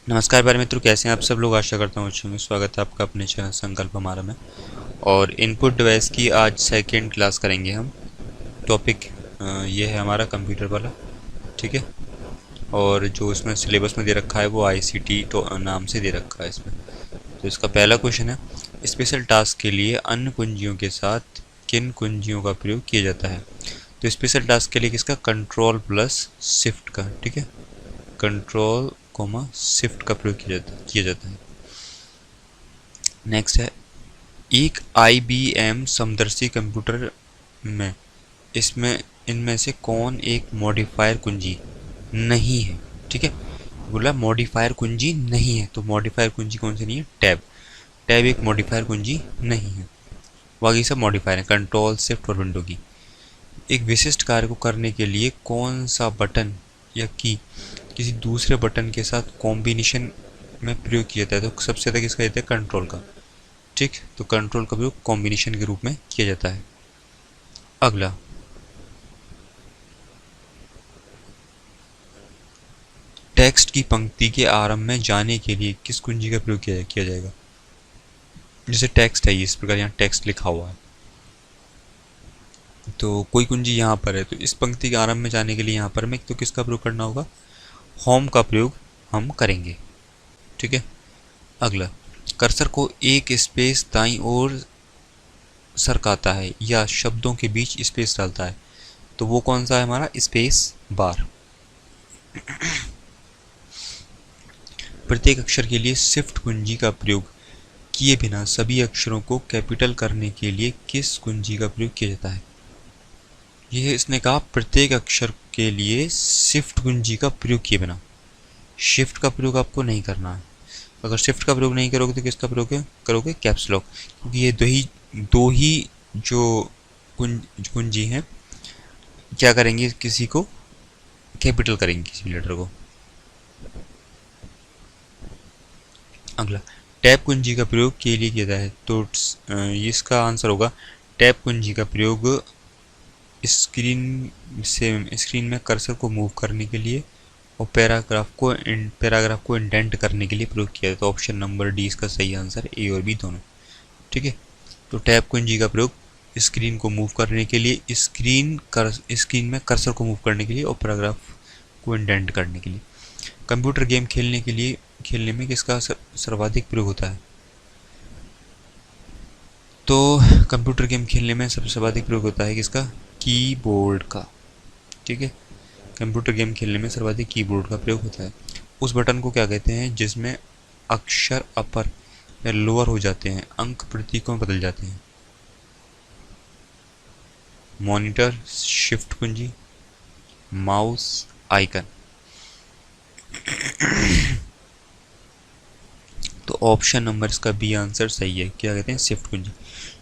नमस्कार प्यारे मित्रों, कैसे हैं आप सब लोग। आशा करता हूँ अच्छे होंगे। स्वागत है आपका अपने चैनल संकल्प हमारा में। और इनपुट डिवाइस की आज सेकंड क्लास करेंगे हम। टॉपिक ये है हमारा कंप्यूटर वाला, ठीक है। और जो इसमें सिलेबस में दे रखा है वो आईसीटी तो नाम से दे रखा है इसमें। तो इसका पहला क्वेश्चन है, स्पेशल टास्क के लिए अन्य कुंजियों के साथ किन कुंजियों का प्रयोग किया जाता है। तो स्पेशल टास्क के लिए किसका, कंट्रोल प्लस शिफ्ट का, ठीक है। कंट्रोल कोमा शिफ्ट का प्रयोग किया जाता है। नेक्स्ट है, एक IBM समदर्शी कंप्यूटर में इसमें इनमें से कौन एक मॉडिफायर कुंजी नहीं है, ठीक है। बोला मॉडिफायर कुंजी नहीं है, तो मॉडिफायर कुंजी कौन सी नहीं है, टैब। टैब एक मॉडिफायर कुंजी नहीं है, बाकी सब मॉडिफायर है, कंट्रोल शिफ्ट और विंडो की। एक विशिष्ट कार्य को करने के लिए कौन सा बटन या की किसी दूसरे बटन के साथ कॉम्बिनेशन में प्रयोग किया जाता है, तो सबसे ज़्यादा किसका देता है, कंट्रोल का, ठीक। तो कंट्रोल का प्रयोग कॉम्बिनेशन के रूप में किया जाता है। अगला, टेक्स्ट की पंक्ति के आरंभ में जाने के लिए किस कुंजी का प्रयोग किया जाएगा। जैसे टेक्स्ट है, इस प्रकार यहाँ टेक्स्ट लिखा हुआ है, तो कोई कुंजी यहाँ पर है, तो इस पंक्ति के आरंभ में जाने के लिए यहाँ पर हमें तो किसका प्रयोग करना होगा, होम का प्रयोग हम करेंगे, ठीक है। अगला, कर्सर को एक स्पेस दाईं ओर सरकाता है या शब्दों के बीच स्पेस डालता है, तो वो कौन सा है हमारा, स्पेस बार। प्रत्येक अक्षर के लिए शिफ्ट कुंजी का प्रयोग किए बिना सभी अक्षरों को कैपिटल करने के लिए किस कुंजी का प्रयोग किया जाता है। यह इसने कहा प्रत्येक अक्षर के लिए शिफ्ट कुंजी का प्रयोग किए बिना। शिफ्ट का प्रयोग आपको नहीं करना है। अगर शिफ्ट का प्रयोग नहीं करोगे तो किसका प्रयोग करोगे, कैप्स लॉक, क्योंकि ये दो ही जो कुंजी हैं क्या करेंगे, किसी को कैपिटल करेंगे, किसी भी लेटर को। अगला, टैब कुंजी का प्रयोग के लिए किया जाता है, तो इसका आंसर होगा टैब कुंजी का प्रयोग स्क्रीन में कर्सर को मूव करने के लिए और पैराग्राफ को इंडेंट करने के लिए प्रयोग किया जाता है। तो ऑप्शन नंबर डी इसका सही आंसर, ए और बी दोनों, ठीक है। तो टैब कुंजी का प्रयोग स्क्रीन को मूव करने के लिए, स्क्रीन में कर्सर को मूव करने के लिए और पैराग्राफ को इंडेंट करने के लिए। कंप्यूटर गेम खेलने में किसका सर्वाधिक प्रयोग होता है, तो कंप्यूटर गेम खेलने में सबसे सर्वाधिक प्रयोग होता है किसका, कीबोर्ड का, ठीक है। कंप्यूटर गेम खेलने में सर्वाधिक कीबोर्ड का प्रयोग होता है। उस बटन को क्या कहते हैं जिसमें अक्षर अपर या लोअर हो जाते हैं, अंक प्रतीकों में बदल जाते हैं। मॉनिटर, शिफ्ट कुंजी, माउस, आइकन। तो ऑप्शन नंबर इसका बी आंसर सही है। क्या कहते हैं, शिफ्ट कुंजी।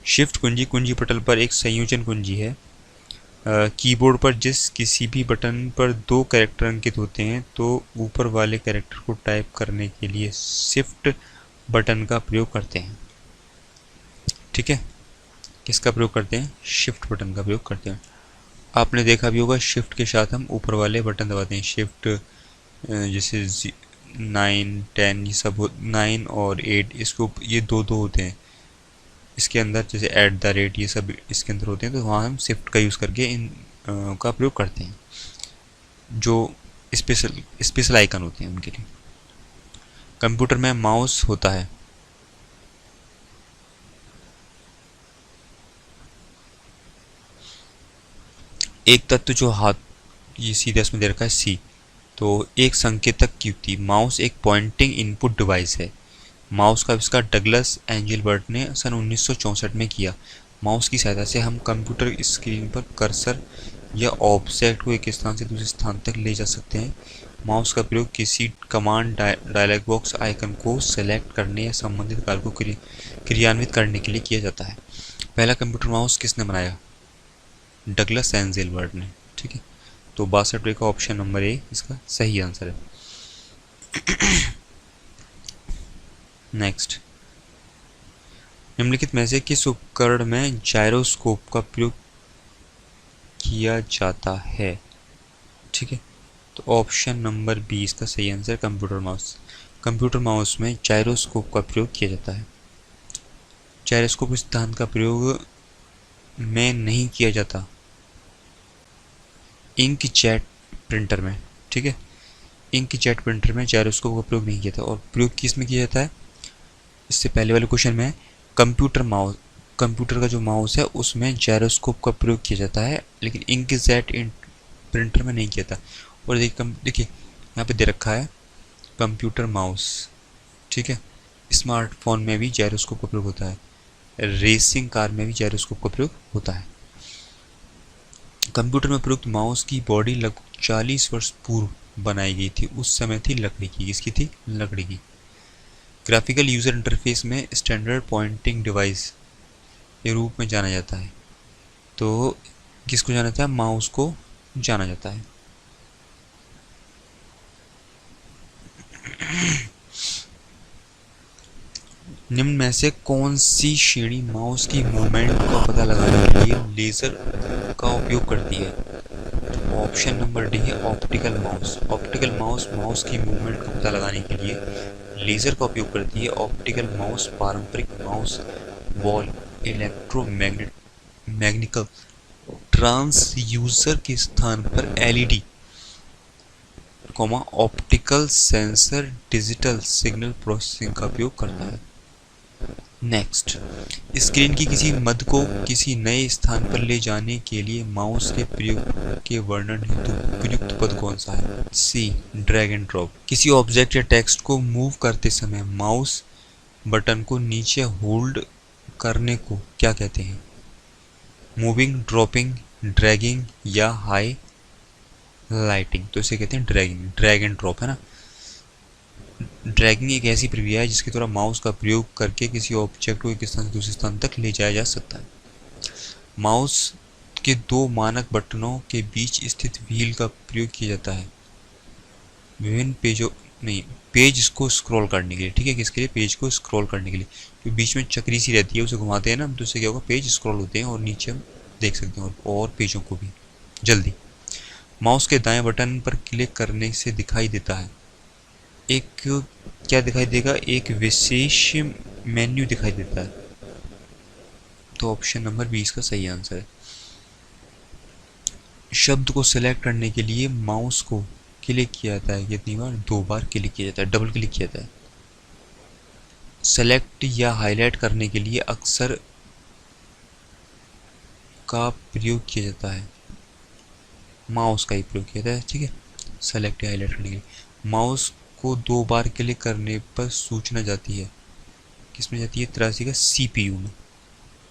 शिफ्ट कुंजी कुंजी पटल पर एक संयोजन कुंजी है। कीबोर्ड पर जिस किसी भी बटन पर दो कैरेक्टर अंकित होते हैं, तो ऊपर वाले कैरेक्टर को टाइप करने के लिए शिफ्ट बटन का प्रयोग करते हैं, ठीक है। किसका प्रयोग करते हैं, शिफ्ट बटन का प्रयोग करते हैं। आपने देखा भी होगा शिफ्ट के साथ हम ऊपर वाले बटन दबाते हैं, शिफ्ट जैसे 9 10 ये सब 9 और 8, इसको ये दो दो होते हैं इसके अंदर, जैसे @ ये सब इसके अंदर होते हैं, तो वहाँ हम शिफ्ट का यूज़ करके इन का प्रयोग करते हैं, जो स्पेशल आइकन होते हैं उनके लिए। कंप्यूटर में माउस होता है, एक तत्व जो हाथ, ये सीधे इसमें दे रखा है सी, तो एक संकेतक की युक्ति। माउस एक पॉइंटिंग इनपुट डिवाइस है। माउस का आविष्कार डगलस एंजलबर्ट ने सन 1964 में किया। माउस की सहायता से हम कंप्यूटर स्क्रीन पर कर्सर या ऑब्जेक्ट को एक स्थान से दूसरे स्थान तक ले जा सकते हैं। माउस का प्रयोग किसी कमांड डायलॉग बॉक्स आइकन को सेलेक्ट करने या संबंधित कार्य को क्रियान्वित करने के लिए किया जाता है। पहला कंप्यूटर माउस किसने बनाया, डगलस एंजलबर्ट ने, ठीक है। तो 62 का ऑप्शन नंबर ए इसका सही आंसर है। नेक्स्ट, निम्नलिखित में से किस उपकरण में जायरोस्कोप का प्रयोग किया जाता है, ठीक है। तो ऑप्शन नंबर बी इसका सही answer, computer mouse. Computer mouse में जायरोस्कोप का प्रयोग किया जाता है। जायरोस्कोप सिद्धांत का प्रयोग में नहीं किया जाता इंकजेट प्रिंटर में, ठीक है। इंकजेट प्रिंटर में जायरोस्कोप का प्रयोग नहीं किया था। और प्रयोग किस में किया जाता है? इससे पहले वाले क्वेश्चन में कंप्यूटर का जो माउस है उसमें जायरोस्कोप का प्रयोग किया जाता है, लेकिन इंकजेट प्रिंटर में नहीं किया था। और देखिए यहाँ पे दे रखा है कंप्यूटर माउस, ठीक है। स्मार्टफोन में भी जायरोस्कोप का प्रयोग होता है, रेसिंग कार में भी जायरोस्कोप का प्रयोग होता है। कंप्यूटर में प्रयुक्त माउस की बॉडी लगभग 40 वर्ष पूर्व बनाई गई थी। उस समय थी लकड़ी की। किसकी थी? लकड़ी की। ग्राफिकल यूजर इंटरफेस में स्टैंडर्ड पॉइंटिंग डिवाइस के रूप में जाना जाता है। तो किसको जाना जाता है? माउस को जाना जाता है। निम्न में से कौन सी श्रेणी माउस की मूवमेंट का पता लगाने के लिए लेजर का उपयोग करती है? ऑप्शन नंबर डी है optical mouse. Optical mouse mouse की मूवमेंट का पता लगाने के लिए लेजर का उपयोग करती है। ऑप्टिकल माउस पारंपरिक माउस वॉल मैग्नेटिकल ट्रांसड्यूसर के स्थान पर LED optical sensor digital signal processing का उपयोग करता है। नेक्स्ट, स्क्रीन की किसी मध्य को किसी नए स्थान पर ले जाने के लिए माउस के प्रयोग के वर्णन हेतु उपयुक्त पद कौन सा है? सी, ड्रैग एंड ड्रॉप। किसी ऑब्जेक्ट या टेक्स्ट को मूव करते समय माउस बटन को नीचे होल्ड करने को क्या कहते हैं? मूविंग, ड्रॉपिंग, ड्रैगिंग या हाई लाइटिंग। तो इसे कहते हैं ड्रैगिंग, ड्रैग एंड ड्रॉप, है ना। ड्रैगिंग एक ऐसी प्रक्रिया है जिसके द्वारा माउस का प्रयोग करके किसी ऑब्जेक्ट को एक स्थान से दूसरे स्थान तक ले जाया जा सकता है। माउस के दो मानक बटनों के बीच स्थित व्हील का प्रयोग किया जाता है विभिन्न पेज को स्क्रॉल करने के लिए, ठीक है। किसके लिए? पेज को स्क्रॉल करने के लिए। तो बीच में चक्री सी रहती है, उसे घुमाते हैं ना, तो उससे क्या होगा? पेज स्क्रॉल होते हैं और नीचे हम देख सकते हैं और पेजों को भी जल्दी। माउस के दाएं बटन पर क्लिक करने से दिखाई देता है एक क्या दिखाई देगा? एक विशेष मेन्यू दिखाई देता है। तो ऑप्शन नंबर 20 का सही आंसर है। शब्द को सिलेक्ट करने के लिए माउस को क्लिक किया जाता है कितनी बार? 2 बार क्लिक किया जाता है, डबल क्लिक किया जाता है। सेलेक्ट या हाईलाइट करने के लिए अक्षर का प्रयोग किया जाता है, माउस का ही प्रयोग किया जाता है, ठीक है। सेलेक्ट या हाईलाइट करने के लिए माउस को 2 बार क्लिक करने पर सूचना जाती है, किसमें जाती है? 83 का सीपीयू में,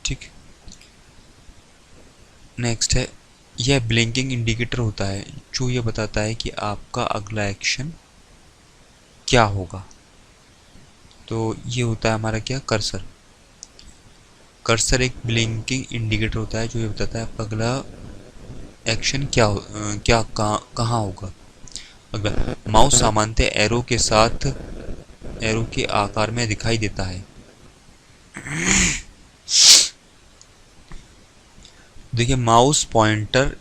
ठीक। नेक्स्ट है, यह ब्लिंकिंग इंडिकेटर होता है जो यह बताता है कि आपका अगला एक्शन क्या होगा। तो ये होता है हमारा क्या? कर्सर। कर्सर एक ब्लिंकिंग इंडिकेटर होता है जो ये बताता है आपका अगला एक्शन कहाँ होगा। अगला, माउस सामान्यतः एरो के साथ एरो के आकार में दिखाई देता है। देखिए, माउस पॉइंटर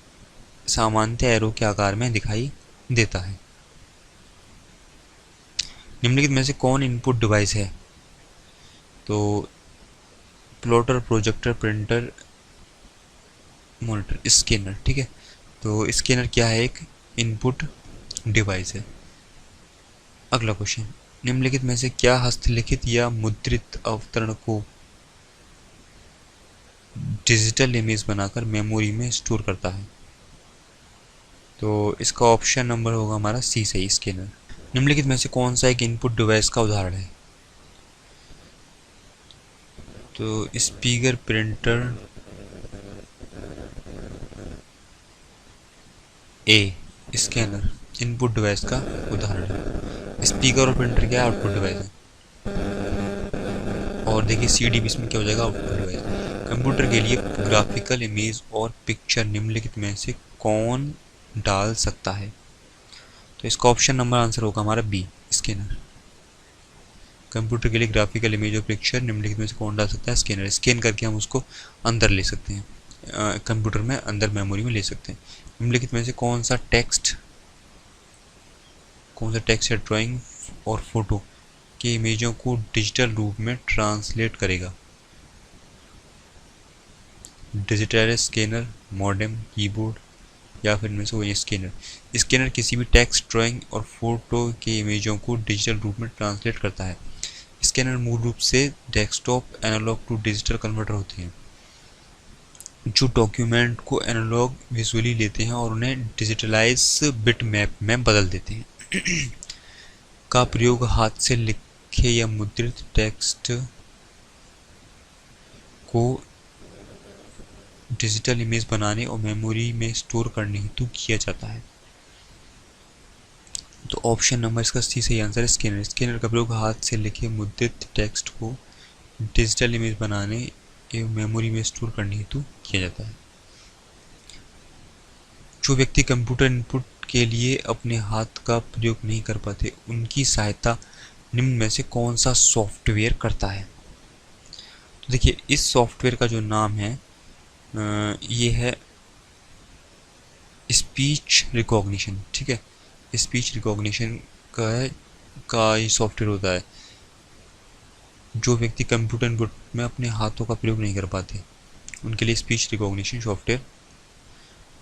सामान्यतः एरो के आकार में दिखाई देता है। निम्नलिखित में से कौन इनपुट डिवाइस है? तो plotter, projector, printer, monitor, scanner, ठीक है। तो स्कैनर क्या है? एक इनपुट डिवाइस है। अगला क्वेश्चन, निम्नलिखित में से क्या हस्तलिखित या मुद्रित अवतरण को डिजिटल इमेज बनाकर मेमोरी में स्टोर करता है? तो इसका ऑप्शन नंबर होगा हमारा सी सही, स्कैनर। निम्नलिखित में से कौन सा एक इनपुट डिवाइस का उदाहरण है? तो स्पीकर, प्रिंटर, ए, स्कैनर इनपुट डिवाइस का उदाहरण है। स्पीकर और प्रिंटर क्या है? आउटपुट डिवाइस है। और देखिए सीडी भी इसमें क्या हो जाएगा? Output device. कंप्यूटर के लिए ग्राफिकल इमेज और पिक्चर निम्नलिखित में से कौन डाल सकता है? तो इसका ऑप्शन नंबर आंसर होगा हमारा बी, स्कैनर। कंप्यूटर के लिए ग्राफिकल इमेज और पिक्चर निम्नलिखित में से कौन डाल सकता है? स्कैनर। स्कैन करके हम उसको अंदर ले सकते हैं, कंप्यूटर में अंदर मेमोरी में ले सकते हैं। निम्नलिखित में से कौन सा टेक्स्ट या ड्राइंग और फोटो के इमेजों को डिजिटल रूप में ट्रांसलेट करेगा। डिजिटल स्कैनर, मॉडेम, कीबोर्ड या फिर इनमें से कोई स्कैनर। स्कैनर किसी भी टेक्स्ट, ड्राइंग और फोटो के इमेजों को डिजिटल रूप में ट्रांसलेट करता है। स्कैनर मूल रूप से desktop analog to digital converter होते हैं जो डॉक्यूमेंट को एनालॉग विजुअली लेते हैं और उन्हें डिजिटलाइज बिट मैप में बदल देते हैं। का प्रयोग हाथ से लिखे या मुद्रित टेक्स्ट को डिजिटल इमेज बनाने और मेमोरी में स्टोर करने हेतु किया जाता है। तो ऑप्शन नंबर इसका सी सही आंसर है स्कैनर। स्कैनर का प्रयोग हाथ से लिखे मुद्रित टेक्स्ट को डिजिटल इमेज बनाने एवं मेमोरी में स्टोर करने हेतु किया जाता है। जो व्यक्ति कंप्यूटर इनपुट के लिए अपने हाथ का प्रयोग नहीं कर पाते उनकी सहायता निम्न में से कौन सा सॉफ्टवेयर करता है। तो देखिए इस सॉफ्टवेयर का जो नाम है ये है स्पीच रिकॉग्निशन। ठीक है, स्पीच रिकॉग्निशन का ये सॉफ्टवेयर होता है। जो व्यक्ति कंप्यूटर इनपुट में अपने हाथों का प्रयोग नहीं कर पाते उनके लिए स्पीच रिकॉग्निशन सॉफ्टवेयर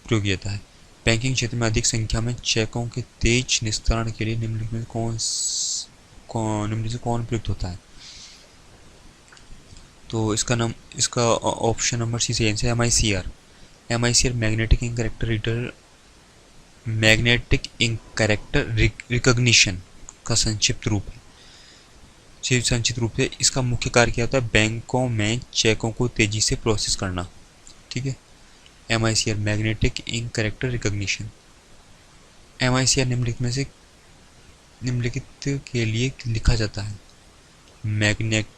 प्रयोग किया जाता है। बैंकिंग क्षेत्र में अधिक संख्या में चेकों के तेज निस्तारण के लिए निम्नलिखित में से कौन प्रयुक्त होता है। तो इसका ऑप्शन नंबर सी सही आंसर है MICR। MICR magnetic ink character reader, magnetic ink character recognition का संक्षिप्त रूप है। संक्षिप्त रूप से इसका मुख्य कार्य क्या होता है, बैंकों में चेकों को तेजी से प्रोसेस करना। ठीक है, MICR magnetic ink character recognition. MICR निम्नलिखित के लिए लिखा जाता है। Magnetic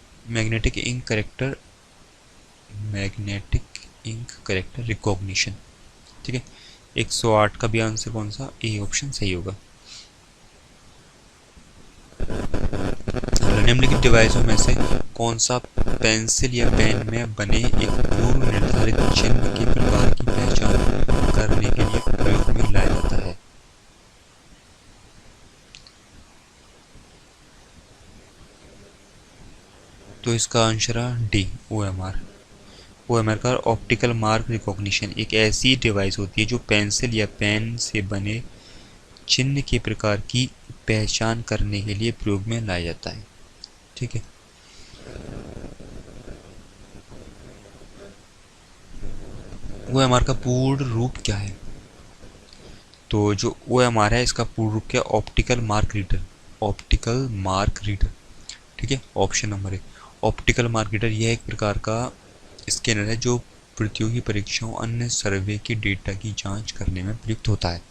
ink character recognition. ठीक है, 108 का भी आंसर कौन सा, ए ऑप्शन सही होगा। निम्नलिखित डिवाइसों में से कौन सा पेंसिल या पेन में बने एक पूर्व निर्धारित चिन्ह के प्रकार की पहचान करने के लिए प्रयोग में लाया जाता है। तो इसका आंसर है डी, OMR। OMR का ऑप्टिकल मार्क रिकॉग्निशन एक ऐसी डिवाइस होती है जो पेंसिल या पेन से बने चिन्ह के प्रकार की पहचान करने के लिए प्रयोग में लाया जाता है। ठीक है, OMR का पूर्ण रूप क्या है। तो जो OMR है इसका पूर्ण रूप क्या, optical mark reader. Optical mark reader. ठीक है, option number 1। Optical mark reader यह एक प्रकार का स्कैनर है जो प्रतियोगी परीक्षाओं अन्य सर्वे के डेटा की जांच करने में प्रयुक्त होता है।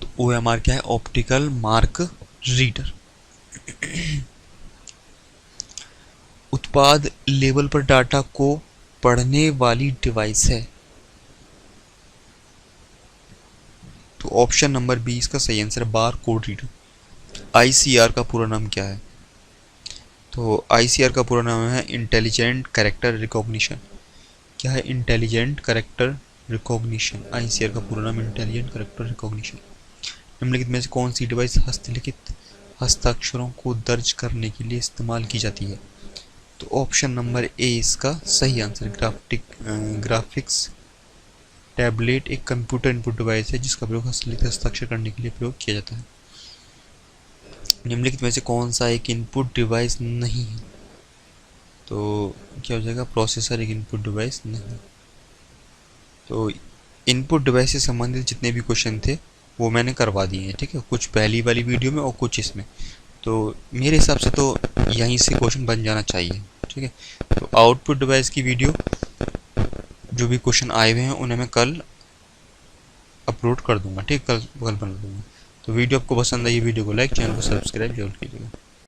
तो OMR क्या है, ऑप्टिकल मार्क रीडर। उत्पाद लेबल पर डाटा को पढ़ने वाली डिवाइस है। तो ऑप्शन नंबर 20 का सही answer bar code reader. ICR का पूरा नाम क्या है। तो ICR का पूरा नाम है इंटेलिजेंट कैरेक्टर रिकॉग्निशन। क्या है, इंटेलिजेंट कैरेक्टर रिकॉग्निशन। ICR का पूरा नाम इंटेलिजेंट कैरेक्टर रिकॉग्निशन। निम्नलिखित में से कौन सी डिवाइस हस्तलिखित हस्ताक्षरों को दर्ज करने के लिए इस्तेमाल की जाती है। तो ऑप्शन नंबर ए इसका सही आंसर ग्राफिक्स टैबलेट एक कंप्यूटर इनपुट डिवाइस है जिसका प्रयोग हस्तलिखित हस्ताक्षर करने के लिए प्रयोग किया जाता है। निम्नलिखित में से कौन सा एक इनपुट डिवाइस नहीं है। तो क्या हो जाएगा, प्रोसेसर एक इनपुट डिवाइस नहीं। तो इनपुट डिवाइस से संबंधित जितने भी क्वेश्चन थे वो मैंने करवा दिए हैं। ठीक है, कुछ पहली वाली वीडियो में और कुछ इसमें। तो मेरे हिसाब से तो यहीं से क्वेश्चन बन जाना चाहिए। ठीक है, तो आउटपुट डिवाइस की वीडियो जो भी क्वेश्चन आए हुए हैं उन्हें मैं कल अपलोड कर दूंगा। ठीक, कल बना दूंगा। तो वीडियो आपको पसंद आई, वीडियो को लाइक, चैनल को सब्सक्राइब जरूर कीजिएगा।